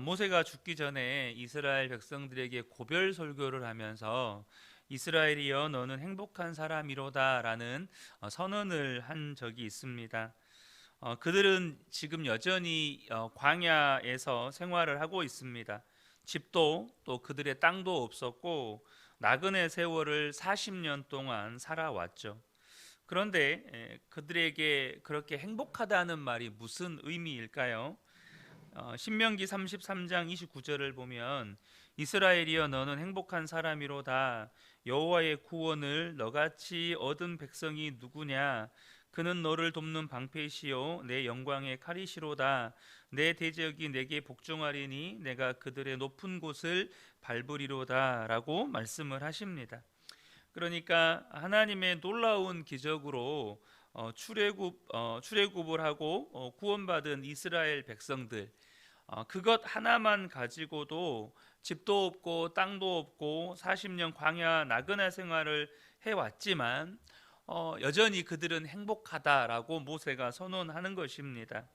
모세가 죽기 전에 이스라엘 백성들에게 고별 설교를 하면서 이스라엘이여 너는 행복한 사람이로다라는 선언을 한 적이 있습니다. 그들은 지금 여전히 광야에서 생활을 하고 있습니다. 집도 또 그들의 땅도 없었고 나그네 세월을 40년 동안 살아왔죠. 그런데 그들에게 그렇게 행복하다는 말이 무슨 의미일까요? 신명기 33장 29절을 보면 이스라엘이여 너는 행복한 사람이로다 여호와의 구원을 너같이 얻은 백성이 누구냐 그는 너를 돕는 방패시요 내 영광의 칼이시로다 내 대적이 내게 복종하리니 내가 그들의 높은 곳을 밟으리로다 라고 말씀을 하십니다. 그러니까 하나님의 놀라운 기적으로 출애굽을 하고 구원받은 이스라엘 백성들, 그것 하나만 가지고도 집도 없고 땅도 없고 40년 광야 나그네 생활을 해왔지만 여전히 그들은 행복하다라고 모세가 선언하는 것입니다.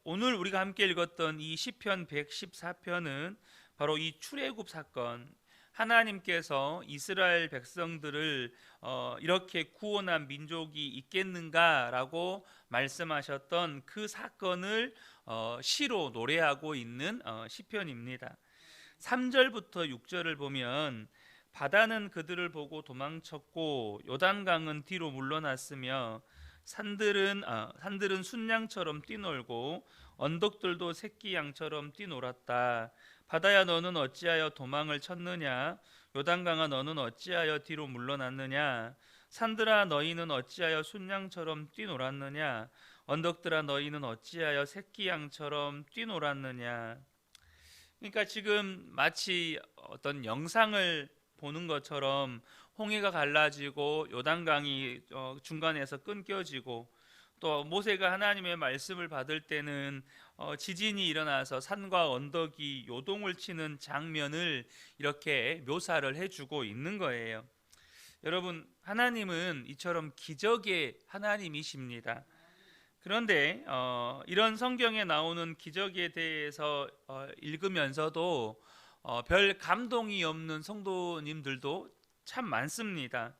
오늘 우리가 함께 읽었던 이 시편 114편은 바로 이 출애굽 사건, 하나님께서 이스라엘 백성들을 이렇게 구원한 민족이 있겠는가라고 말씀하셨던 그 사건을 시로 노래하고 있는 시편입니다. 3절부터 6절을 보면 바다는 그들을 보고 도망쳤고 요단강은 뒤로 물러났으며 산들은 순양처럼 뛰놀고 언덕들도 새끼 양처럼 뛰놀았다. 바다야 너는 어찌하여 도망을 쳤느냐 요단강아 너는 어찌하여 뒤로 물러났느냐 산들아 너희는 어찌하여 순양처럼 뛰놀았느냐 언덕들아 너희는 어찌하여 새끼 양처럼 뛰놀았느냐. 그러니까 지금 마치 어떤 영상을 보는 것처럼 홍해가 갈라지고 요단강이 중간에서 끊겨지고 또 모세가 하나님의 말씀을 받을 때는 지진이 일어나서 산과 언덕이 요동을 치는 장면을 이렇게 묘사를 해주고 있는 거예요. 여러분, 하나님은 이처럼 기적의 하나님이십니다. 그런데 이런 성경에 나오는 기적에 대해서 읽으면서도 별 감동이 없는 성도님들도 참 많습니다.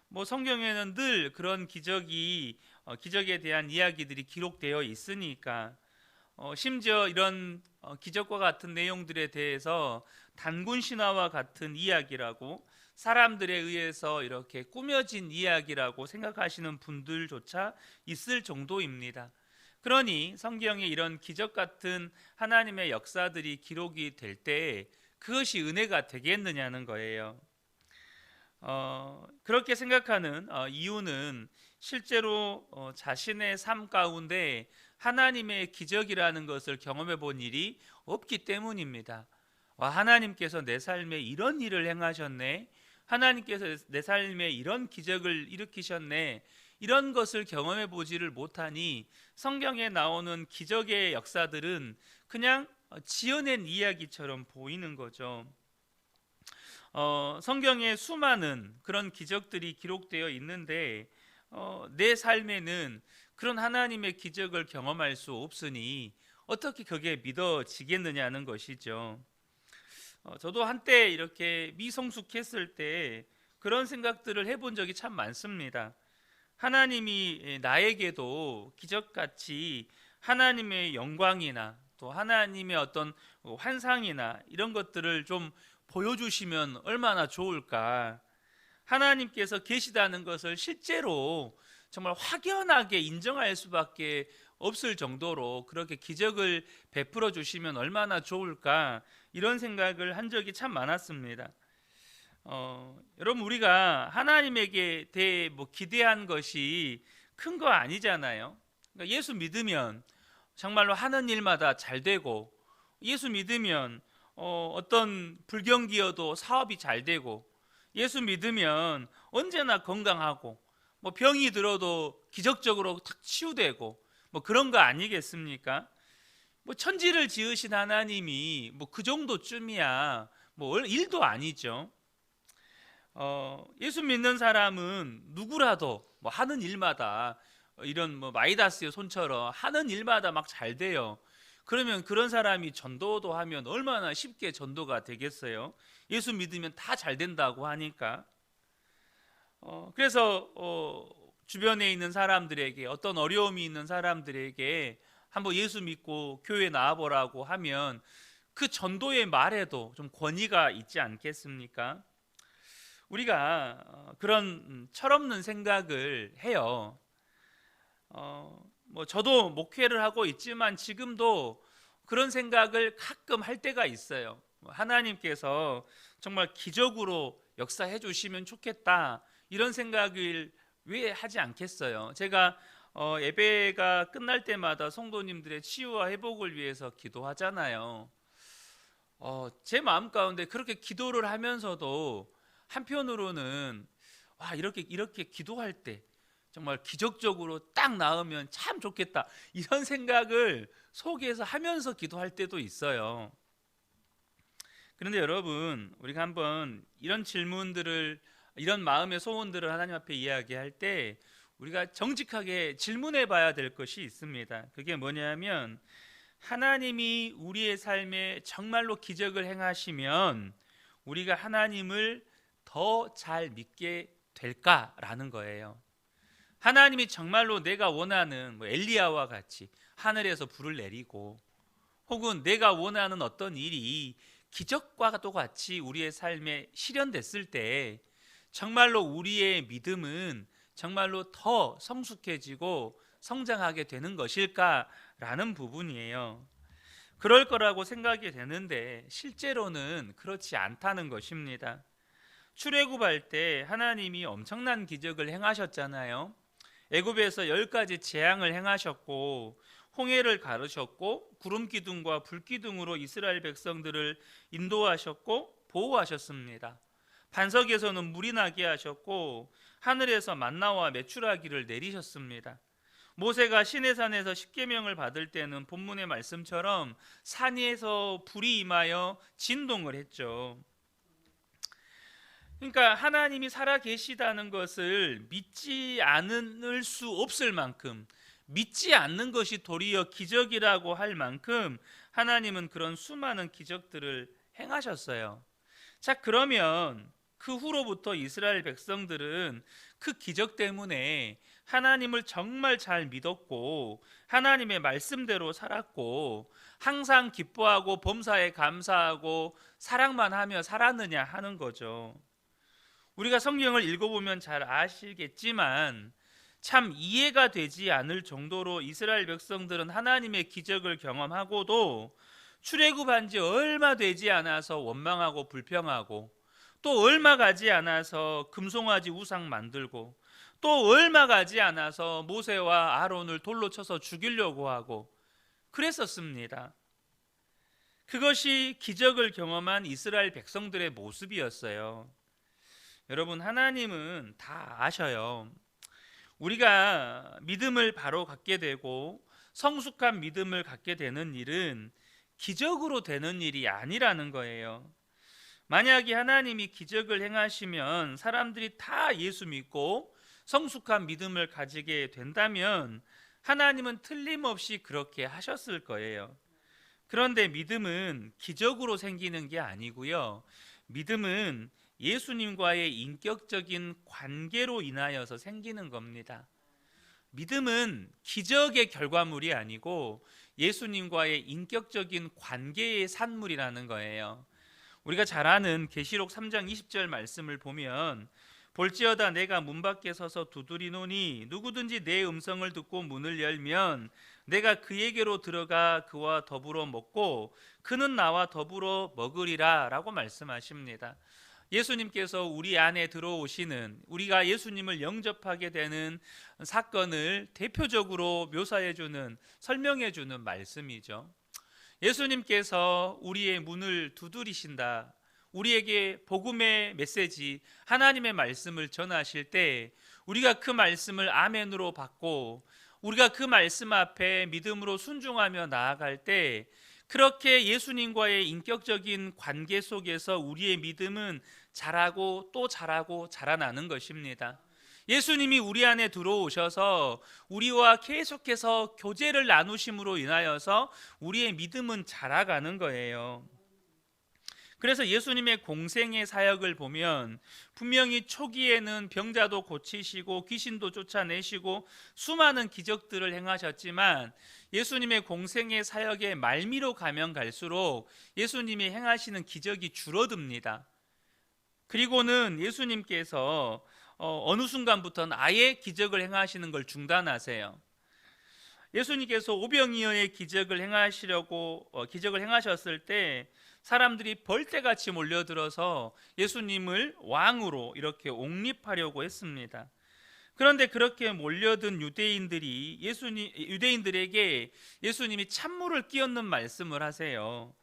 뭐 성경에는 늘 그런 기적에 대한 이야기들이 기록되어 있으니까 심지어 이런 기적과 같은 내용들에 대해서 단군 신화와 같은 이야기라고 사람들에 의해서 이렇게 꾸며진 이야기라고 생각하시는 분들조차 있을 정도입니다. 그러니 성경에 이런 기적 같은 하나님의 역사들이 기록이 될 때 그것이 은혜가 되겠느냐는 거예요. 그렇게 생각하는 이유는 실제로 자신의 삶 가운데 하나님의 기적이라는 것을 경험해 본 일이 없기 때문입니다. 하나님께서 내 삶에 이런 일을 행하셨네. 하나님께서 내 삶에 이런 기적을 일으키셨네. 이런 것을 경험해 보지를 못하니 성경에 나오는 기적의 역사들은 그냥 지어낸 이야기처럼 보이는 거죠. 성경에 수많은 그런 기적들이 기록되어 있는데 내 삶에는 그런 하나님의 기적을 경험할 수 없으니 어떻게 그게 믿어지겠느냐는 것이죠. 저도 한때 이렇게 미성숙했을 때 그런 생각들을 해본 적이 참 많습니다. 하나님이 나에게도 기적같이 하나님의 영광이나 또 하나님의 어떤 환상이나 이런 것들을 좀 보여주시면 얼마나 좋을까. 하나님께서 계시다는 것을 실제로 정말 확연하게 인정할 수밖에 없을 정도로 그렇게 기적을 베풀어 주시면 얼마나 좋을까, 이런 생각을 한 적이 참 많았습니다. 여러분, 우리가 하나님에게 대해 기대한 것이 큰 거 아니잖아요. 그러니까 예수 믿으면 정말로 하는 일마다 잘 되고, 예수 믿으면 어떤 불경기여도 사업이 잘 되고, 예수 믿으면 언제나 건강하고, 병이 들어도 기적적으로 탁 치유되고, 그런 거 아니겠습니까? 천지를 지으신 하나님이 그 정도쯤이야 일도 아니죠. 예수 믿는 사람은 누구라도 하는 일마다 이런 마이다스의 손처럼 하는 일마다 막 잘 돼요. 그러면 그런 사람이 전도도 하면 얼마나 쉽게 전도가 되겠어요? 예수 믿으면 다 잘 된다고 하니까. 그래서 주변에 있는 사람들에게, 어떤 어려움이 있는 사람들에게 한번 예수 믿고 교회 나와보라고 하면 그 전도의 말에도 좀 권위가 있지 않겠습니까? 우리가 그런 철없는 생각을 해요. 뭐 저도 목회를 하고 있지만 지금도 그런 생각을 가끔 할 때가 있어요. 하나님께서 정말 기적으로 역사해 주시면 좋겠다, 이런 생각을 왜 하지 않겠어요? 제가 예배가 끝날 때마다 성도님들의 치유와 회복을 위해서 기도하잖아요. 제 마음 가운데 그렇게 기도를 하면서도 한편으로는 와, 이렇게 기도할 때 정말 기적적으로 딱 나으면 참 좋겠다, 이런 생각을 속에서 하면서 기도할 때도 있어요. 그런데 여러분, 우리가 한번 이런 마음의 소원들을 하나님 앞에 이야기할 때 우리가 정직하게 질문해 봐야 될 것이 있습니다. 그게 뭐냐면, 하나님이 우리의 삶에 정말로 기적을 행하시면 우리가 하나님을 더 잘 믿게 될까라는 거예요. 하나님이 정말로 내가 원하는 엘리야와 같이 하늘에서 불을 내리고, 혹은 내가 원하는 어떤 일이 기적과도 같이 우리의 삶에 실현됐을 때 정말로 우리의 믿음은 정말로 더 성숙해지고 성장하게 되는 것일까라는 부분이에요. 그럴 거라고 생각이 되는데 실제로는 그렇지 않다는 것입니다. 출애굽할 때 하나님이 엄청난 기적을 행하셨잖아요. 애굽에서 10가지 재앙을 행하셨고, 홍해를 가르셨고, 구름 기둥과 불 기둥으로 이스라엘 백성들을 인도하셨고 보호하셨습니다. 반석에서는 물이 나게 하셨고, 하늘에서 만나와 메추라기를 내리셨습니다. 모세가 시내산에서 십계명을 받을 때는 본문의 말씀처럼 산에서 불이 임하여 진동을 했죠. 그러니까 하나님이 살아 계시다는 것을 믿지 않을 수 없을 만큼, 믿지 않는 것이 도리어 기적이라고 할 만큼 하나님은 그런 수많은 기적들을 행하셨어요. 자, 그러면 그 후로부터 이스라엘 백성들은 그 기적 때문에 하나님을 정말 잘 믿었고, 하나님의 말씀대로 살았고, 항상 기뻐하고 범사에 감사하고 사랑만 하며 살았느냐 하는 거죠. 우리가 성경을 읽어보면 잘 아시겠지만 참 이해가 되지 않을 정도로 이스라엘 백성들은 하나님의 기적을 경험하고도 출애굽한 지 얼마 되지 않아서 원망하고 불평하고, 또 얼마 가지 않아서 금송아지 우상 만들고, 또 얼마 가지 않아서 모세와 아론을 돌로 쳐서 죽이려고 하고 그랬었습니다. 그것이 기적을 경험한 이스라엘 백성들의 모습이었어요. 여러분, 하나님은 다 아셔요. 우리가 믿음을 바로 갖게 되고 성숙한 믿음을 갖게 되는 일은 기적으로 되는 일이 아니라는 거예요. 만약에 하나님이 기적을 행하시면 사람들이 다 예수 믿고 성숙한 믿음을 가지게 된다면 하나님은 틀림없이 그렇게 하셨을 거예요. 그런데 믿음은 기적으로 생기는 게 아니고요. 믿음은 예수님과의 인격적인 관계로 인하여서 생기는 겁니다. 믿음은 기적의 결과물이 아니고 예수님과의 인격적인 관계의 산물이라는 거예요. 우리가 잘 아는 계시록 3장 20절 말씀을 보면, 볼지어다 내가 문 밖에 서서 두드리노니 누구든지 내 음성을 듣고 문을 열면 내가 그에게로 들어가 그와 더불어 먹고 그는 나와 더불어 먹으리라 라고 말씀하십니다. 예수님께서 우리 안에 들어오시는, 우리가 예수님을 영접하게 되는 사건을 대표적으로 묘사해주는, 설명해주는 말씀이죠. 예수님께서 우리의 문을 두드리신다, 우리에게 복음의 메시지, 하나님의 말씀을 전하실 때 우리가 그 말씀을 아멘으로 받고 우리가 그 말씀 앞에 믿음으로 순종하며 나아갈 때, 그렇게 예수님과의 인격적인 관계 속에서 우리의 믿음은 자라고 또 자라고 자라나는 것입니다. 예수님이 우리 안에 들어오셔서 우리와 계속해서 교제를 나누심으로 인하여서 우리의 믿음은 자라가는 거예요. 그래서 예수님의 공생의 사역을 보면 분명히 초기에는 병자도 고치시고 귀신도 쫓아내시고 수많은 기적들을 행하셨지만 예수님의 공생의 사역의 말미로 가면 갈수록 예수님이 행하시는 기적이 줄어듭니다. 그리고는 예수님께서 어느 순간부터는 아예 기적을 행하시는 걸 중단하세요. 예수님께서 오병이어의 기적을 행하셨을 때 사람들이 벌떼같이 몰려들어서 예수님을 왕으로 이렇게 옹립하려고 했습니다. 그런데 그렇게 몰려든 유대인들에게 예수님이 찬물을 끼얹는 말씀을 하세요.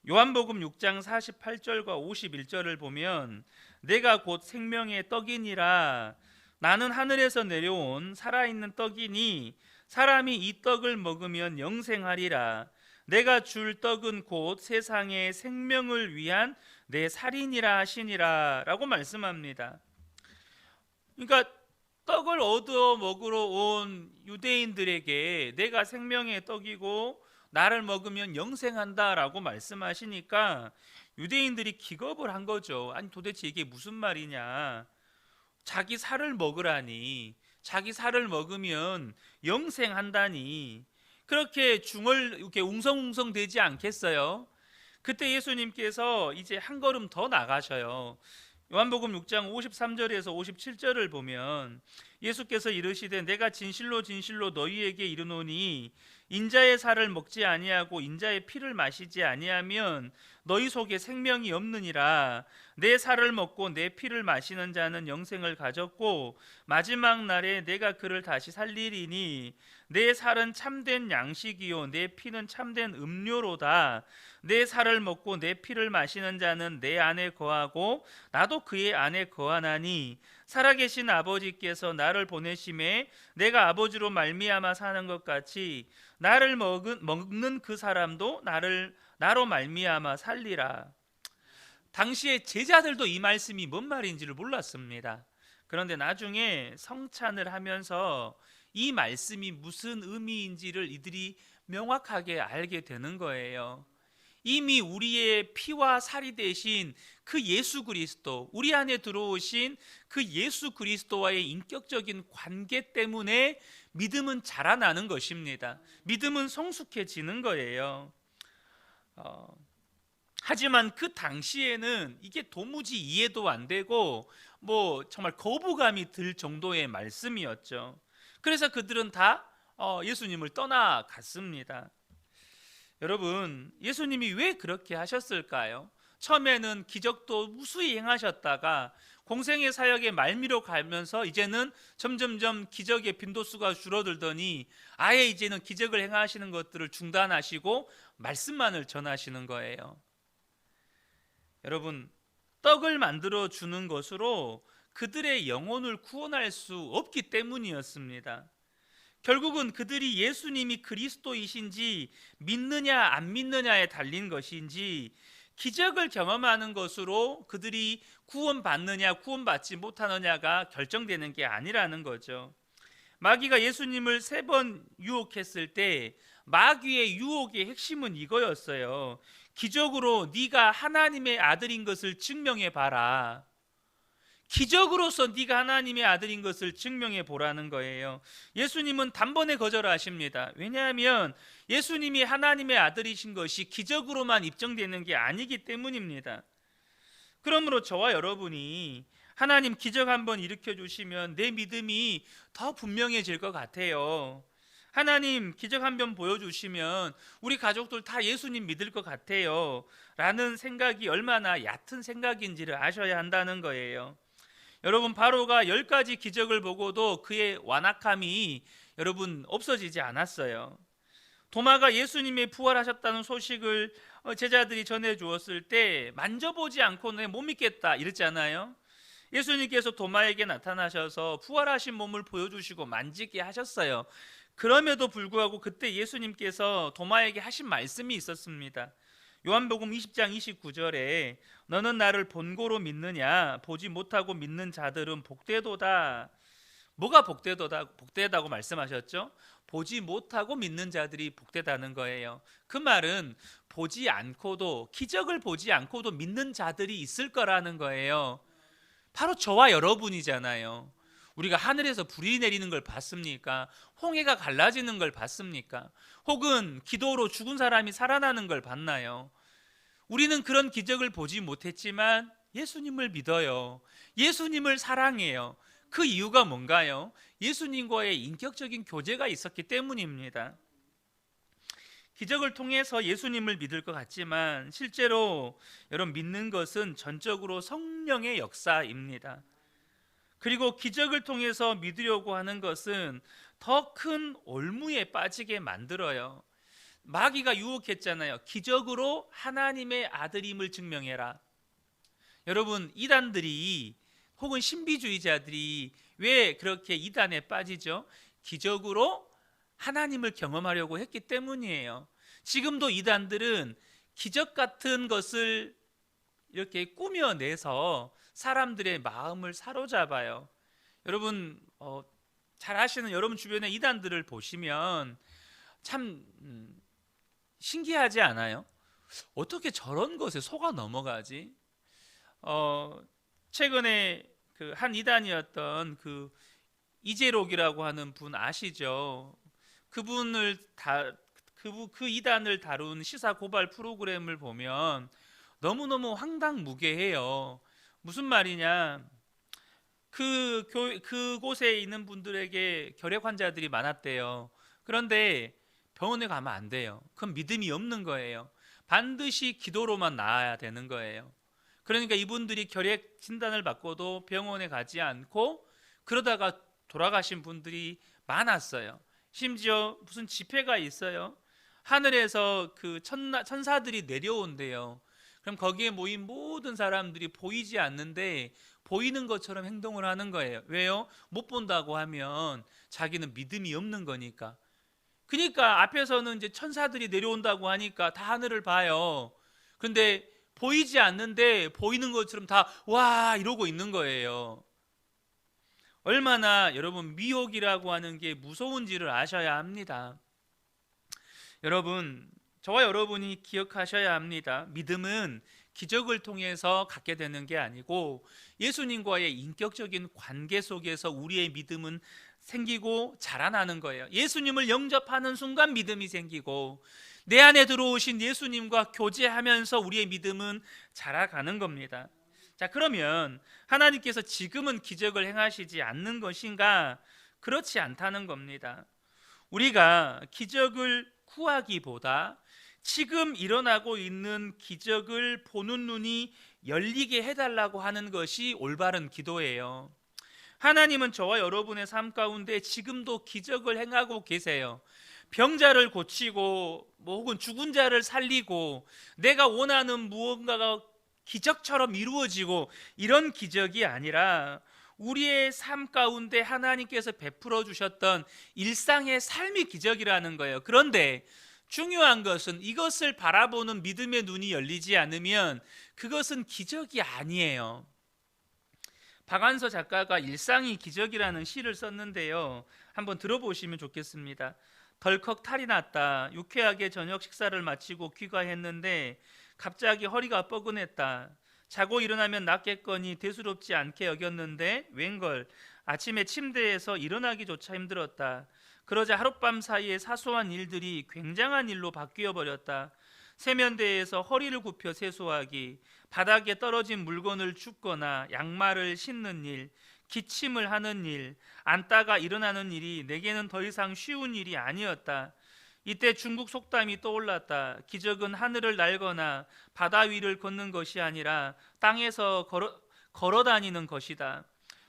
요한복음 6장 48절과 51절을 보면 내가 곧 생명의 떡이니라, 나는 하늘에서 내려온 살아있는 떡이니 사람이 이 떡을 먹으면 영생하리라. 내가 줄 떡은 곧 세상의 생명을 위한 내 살이니라 하시니라 라고 말씀합니다. 그러니까 떡을 얻어 먹으러 온 유대인들에게 내가 생명의 떡이고 나를 먹으면 영생한다 라고 말씀하시니까 유대인들이 기겁을 한 거죠. 아니 도대체 이게 무슨 말이냐, 자기 살을 먹으라니, 자기 살을 먹으면 영생한다니, 그렇게 이렇게 웅성웅성 되지 않겠어요? 그때 예수님께서 이제 한 걸음 더 나가셔요. 요한복음 6장 53절에서 57절을 보면 예수께서 이르시되 내가 진실로 진실로 너희에게 이르노니 인자의 살을 먹지 아니하고 인자의 피를 마시지 아니하면 너희 속에 생명이 없느니라. 내 살을 먹고 내 피를 마시는 자는 영생을 가졌고 마지막 날에 내가 그를 다시 살리리니 내 살은 참된 양식이요 내 피는 참된 음료로다. 내 살을 먹고 내 피를 마시는 자는 내 안에 거하고 나도 그의 안에 거하나니 살아계신 아버지께서 나를 보내심에 내가 아버지로 말미암아 사는 것 같이 나를 먹는 그 사람도 나로 말미암아 살리라. 당시에 제자들도 이 말씀이 뭔 말인지를 몰랐습니다. 그런데 나중에 성찬을 하면서 이 말씀이 무슨 의미인지를 이들이 명확하게 알게 되는 거예요. 이미 우리의 피와 살이 되신 그 예수 그리스도, 우리 안에 들어오신 그 예수 그리스도와의 인격적인 관계 때문에 믿음은 자라나는 것입니다. 믿음은 성숙해지는 거예요. 하지만 그 당시에는 이게 도무지 이해도 안 되고 정말 거부감이 들 정도의 말씀이었죠. 그래서 그들은 다 예수님을 떠나갔습니다. 여러분, 예수님이 왜 그렇게 하셨을까요? 처음에는 기적도 무수히 행하셨다가 공생의 사역의 말미로 가면서 이제는 점점점 기적의 빈도수가 줄어들더니 아예 이제는 기적을 행하시는 것들을 중단하시고 말씀만을 전하시는 거예요. 여러분, 떡을 만들어 주는 것으로 그들의 영혼을 구원할 수 없기 때문이었습니다. 결국은 그들이 예수님이 그리스도이신지 믿느냐 안 믿느냐에 달린 것인지 기적을 경험하는 것으로 그들이 구원받느냐 구원받지 못하느냐가 결정되는 게 아니라는 거죠. 마귀가 예수님을 3번 유혹했을 때 마귀의 유혹의 핵심은 이거였어요. 기적으로 네가 하나님의 아들인 것을 증명해 봐라. 기적으로서 네가 하나님의 아들인 것을 증명해 보라는 거예요. 예수님은 단번에 거절하십니다. 왜냐하면 예수님이 하나님의 아들이신 것이 기적으로만 입증되는 게 아니기 때문입니다. 그러므로 저와 여러분이 하나님 기적 한번 일으켜 주시면 내 믿음이 더 분명해질 것 같아요. 하나님 기적 한번 보여주시면 우리 가족들 다 예수님 믿을 것 같아요 라는 생각이 얼마나 얕은 생각인지를 아셔야 한다는 거예요. 여러분, 바로가 10가지 기적을 보고도 그의 완악함이 여러분 없어지지 않았어요. 도마가 예수님이 부활하셨다는 소식을 제자들이 전해 주었을 때 만져보지 않고는 못 믿겠다 이랬잖아요. 예수님께서 도마에게 나타나셔서 부활하신 몸을 보여주시고 만지게 하셨어요. 그럼에도 불구하고 그때 예수님께서 도마에게 하신 말씀이 있었습니다. 요한복음 20장 29절에 너는 나를 본고로 믿느냐? 보지 못하고 믿는 자들은 복되도다. 뭐가 복되다고 말씀하셨죠? 보지 못하고 믿는 자들이 복되다는 거예요. 그 말은 보지 않고도, 기적을 보지 않고도 믿는 자들이 있을 거라는 거예요. 바로 저와 여러분이잖아요. 우리가 하늘에서 불이 내리는 걸 봤습니까? 홍해가 갈라지는 걸 봤습니까? 혹은 기도로 죽은 사람이 살아나는 걸 봤나요? 우리는 그런 기적을 보지 못했지만 예수님을 믿어요. 예수님을 사랑해요. 그 이유가 뭔가요? 예수님과의 인격적인 교제가 있었기 때문입니다. 기적을 통해서 예수님을 믿을 것 같지만 실제로 여러분, 믿는 것은 전적으로 성령의 역사입니다. 그리고 기적을 통해서 믿으려고 하는 것은 더 큰 올무에 빠지게 만들어요. 마귀가 유혹했잖아요. 기적으로 하나님의 아들임을 증명해라. 여러분, 이단들이 혹은 신비주의자들이 왜 그렇게 이단에 빠지죠? 기적으로 하나님을 경험하려고 했기 때문이에요. 지금도 이단들은 기적 같은 것을 이렇게 꾸며내서 사람들의 마음을 사로잡아요. 여러분, 잘 아시는 여러분 주변의 이단들을 보시면 참 신기하지 않아요? 어떻게 저런 것에 속아 넘어가지? 최근에 그 한 이단이었던 그 이재록이라고 하는 분 아시죠? 그분을 그 이단을 다룬 시사 고발 프로그램을 보면 너무너무 황당무계해요. 무슨 말이냐? 그곳에 있는 분들에게 결핵 환자들이 많았대요. 그런데 병원에 가면 안 돼요. 그건 믿음이 없는 거예요. 반드시 기도로만 나아야 되는 거예요. 그러니까 이분들이 결핵 진단을 받고도 병원에 가지 않고 그러다가 돌아가신 분들이 많았어요. 심지어 무슨 집회가 있어요. 하늘에서 그 천사들이 내려온대요. 그럼 거기에 모인 모든 사람들이 보이지 않는데 보이는 것처럼 행동을 하는 거예요. 왜요? 못 본다고 하면 자기는 믿음이 없는 거니까. 그러니까 앞에서는 이제 천사들이 내려온다고 하니까 다 하늘을 봐요. 그런데 보이지 않는데 보이는 것처럼 다 와 이러고 있는 거예요. 얼마나 여러분 미혹이라고 하는 게 무서운지를 아셔야 합니다. 여러분, 저와 여러분이 기억하셔야 합니다. 믿음은 기적을 통해서 갖게 되는 게 아니고 예수님과의 인격적인 관계 속에서 우리의 믿음은 생기고 자라나는 거예요. 예수님을 영접하는 순간 믿음이 생기고 내 안에 들어오신 예수님과 교제하면서 우리의 믿음은 자라가는 겁니다. 자, 그러면 하나님께서 지금은 기적을 행하시지 않는 것인가? 그렇지 않다는 겁니다. 우리가 기적을 구하기보다 지금 일어나고 있는 기적을 보는 눈이 열리게 해달라고 하는 것이 올바른 기도예요. 하나님은 저와 여러분의 삶 가운데 지금도 기적을 행하고 계세요. 병자를 고치고 혹은 죽은 자를 살리고 내가 원하는 무언가가 기적처럼 이루어지고 이런 기적이 아니라 우리의 삶 가운데 하나님께서 베풀어 주셨던 일상의 삶이 기적이라는 거예요. 그런데 중요한 것은 이것을 바라보는 믿음의 눈이 열리지 않으면 그것은 기적이 아니에요. 박완서 작가가 일상이 기적이라는 시를 썼는데요. 한번 들어보시면 좋겠습니다. 덜컥 탈이 났다. 유쾌하게 저녁 식사를 마치고 귀가했는데 갑자기 허리가 뻐근했다. 자고 일어나면 낫겠거니 대수롭지 않게 여겼는데 웬걸 아침에 침대에서 일어나기조차 힘들었다. 그러자 하룻밤 사이에 사소한 일들이 굉장한 일로 바뀌어 버렸다. 세면대에서 허리를 굽혀 세수하기, 바닥에 떨어진 물건을 줍거나 양말을 신는 일, 기침을 하는 일, 앉다가 일어나는 일이 내게는 더 이상 쉬운 일이 아니었다. 이때 중국 속담이 떠올랐다. 기적은 하늘을 날거나 바다 위를 걷는 것이 아니라 땅에서 걸어 다니는 것이다.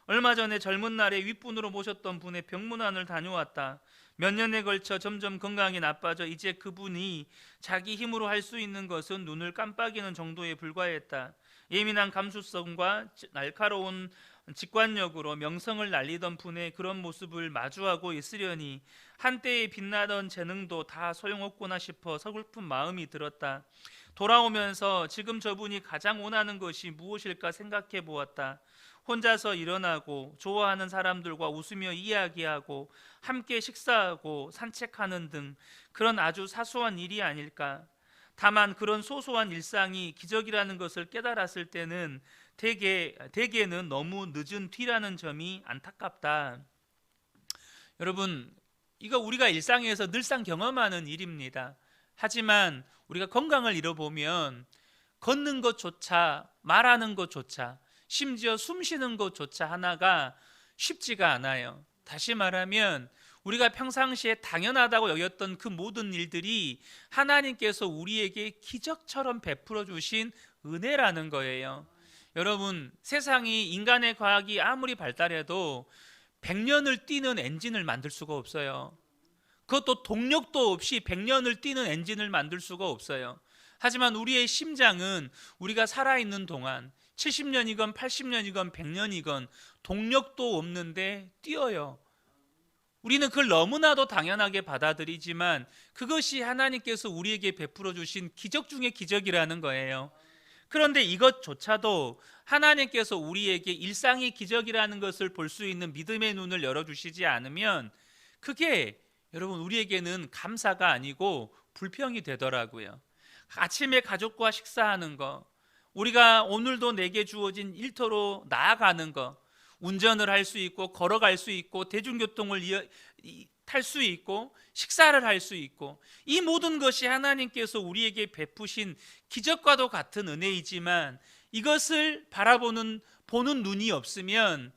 얼마 전에 젊은 날에 윗분으로 모셨던 분의 병문안을 다녀왔다. 몇 년에 걸쳐 점점 건강이 나빠져 이제 그분이 자기 힘으로 할 수 있는 것은 눈을 깜빡이는 정도에 불과했다. 예민한 감수성과 날카로운 직관력으로 명성을 날리던 분의 그런 모습을 마주하고 있으려니 한때에 빛나던 재능도 다 소용없구나 싶어 서글픈 마음이 들었다. 돌아오면서 지금 저분이 가장 원하는 것이 무엇일까 생각해 보았다. 혼자서 일어나고 좋아하는 사람들과 웃으며 이야기하고 함께 식사하고 산책하는 등 그런 아주 사소한 일이 아닐까. 다만 그런 소소한 일상이 기적이라는 것을 깨달았을 때는 대개는 너무 늦은 뒤라는 점이 안타깝다. 여러분, 이거 우리가 일상에서 늘상 경험하는 일입니다. 하지만 우리가 건강을 잃어보면 걷는 것조차, 말하는 것조차, 심지어 숨 쉬는 것조차 하나가 쉽지가 않아요. 다시 말하면 우리가 평상시에 당연하다고 여겼던 그 모든 일들이 하나님께서 우리에게 기적처럼 베풀어 주신 은혜라는 거예요. 여러분, 세상이 인간의 과학이 아무리 발달해도 100년을 뛰는 엔진을 만들 수가 없어요. 그것도 동력도 없이 100년을 뛰는 엔진을 만들 수가 없어요. 하지만 우리의 심장은 우리가 살아있는 동안 70년이건 80년이건 100년이건 동력도 없는데 뛰어요. 우리는 그걸 너무나도 당연하게 받아들이지만 그것이 하나님께서 우리에게 베풀어 주신 기적 중의 기적이라는 거예요. 그런데 이것조차도 하나님께서 우리에게 일상의 기적이라는 것을 볼 수 있는 믿음의 눈을 열어주시지 않으면 그게 여러분 우리에게는 감사가 아니고 불평이 되더라고요. 아침에 가족과 식사하는 거, 우리가 오늘도 내게 주어진 일터로 나아가는 거, 운전을 할 수 있고 걸어갈 수 있고 대중교통을 탈 수 있고 식사를 할 수 있고, 이 모든 것이 하나님께서 우리에게 베푸신 기적과도 같은 은혜이지만 이것을 보는 눈이 없으면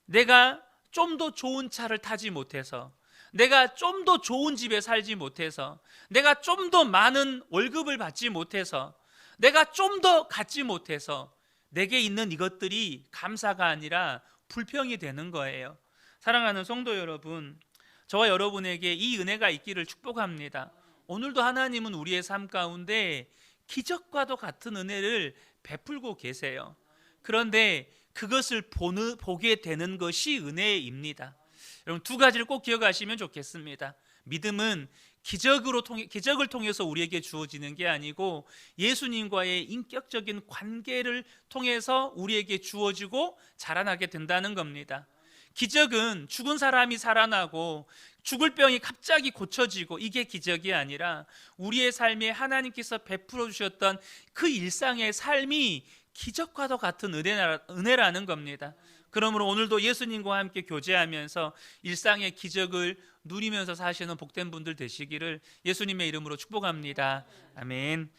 내가 좀 더 좋은 차를 타지 못해서, 내가 좀 더 좋은 집에 살지 못해서, 내가 좀 더 많은 월급을 받지 못해서, 내가 좀 더 갖지 못해서 내게 있는 이것들이 감사가 아니라 불평이 되는 거예요. 사랑하는 성도 여러분, 저와 여러분에게 이 은혜가 있기를 축복합니다. 오늘도 하나님은 우리의 삶 가운데 기적과도 같은 은혜를 베풀고 계세요. 그런데 그것을 보게 되는 것이 은혜입니다. 여러분, 두 가지를 꼭 기억하시면 좋겠습니다. 믿음은 기적을 통해서 우리에게 주어지는 게 아니고 예수님과의 인격적인 관계를 통해서 우리에게 주어지고 자라나게 된다는 겁니다. 기적은 죽은 사람이 살아나고 죽을 병이 갑자기 고쳐지고 이게 기적이 아니라 우리의 삶에 하나님께서 베풀어 주셨던 그 일상의 삶이 기적과도 같은 은혜라는 겁니다. 그러므로 오늘도 예수님과 함께 교제하면서 일상의 기적을 누리면서 사시는 복된 분들 되시기를 예수님의 이름으로 축복합니다. 아멘.